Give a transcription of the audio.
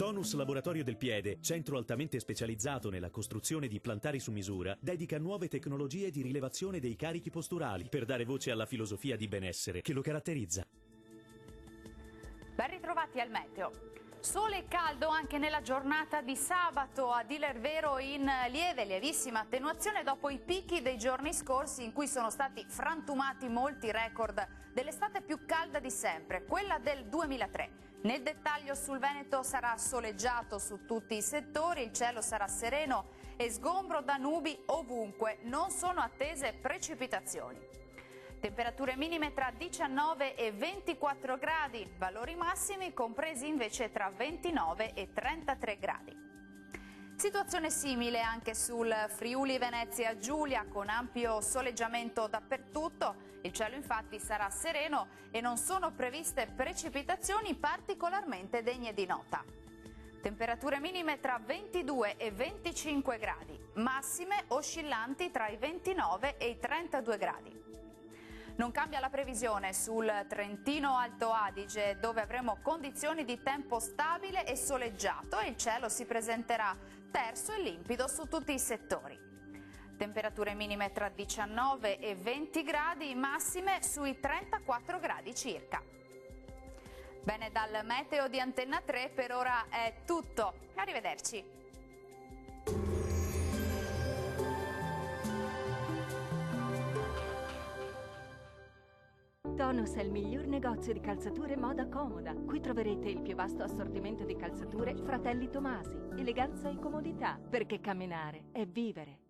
Tonus Laboratorio del Piede, centro altamente specializzato nella costruzione di plantari su misura, dedica nuove tecnologie di rilevazione dei carichi posturali per dare voce alla filosofia di benessere che lo caratterizza. Ben ritrovati al meteo. Sole e caldo anche nella giornata di sabato, a dire il vero in lievissima attenuazione dopo i picchi dei giorni scorsi in cui sono stati frantumati molti record dell'estate più calda di sempre, quella del 2003. Nel dettaglio sul Veneto sarà soleggiato su tutti i settori, il cielo sarà sereno e sgombro da nubi ovunque, non sono attese precipitazioni. Temperature minime tra 19 e 24 gradi, valori massimi compresi invece tra 29 e 33 gradi. Situazione simile anche sul Friuli Venezia Giulia, con ampio soleggiamento dappertutto. Il cielo infatti sarà sereno e non sono previste precipitazioni particolarmente degne di nota. Temperature minime tra 22 e 25 gradi, massime oscillanti tra i 29 e i 32 gradi. Non cambia la previsione sul Trentino Alto Adige, dove avremo condizioni di tempo stabile e soleggiato e il cielo si presenterà terso e limpido su tutti i settori. Temperature minime tra 19 e 20 gradi, massime sui 34 gradi circa. Bene, dal meteo di Antenna 3 per ora è tutto. Arrivederci. Tonus è il miglior negozio di calzature moda comoda. Qui troverete il più vasto assortimento di calzature Fratelli Tomasi. Eleganza e comodità, perché camminare è vivere.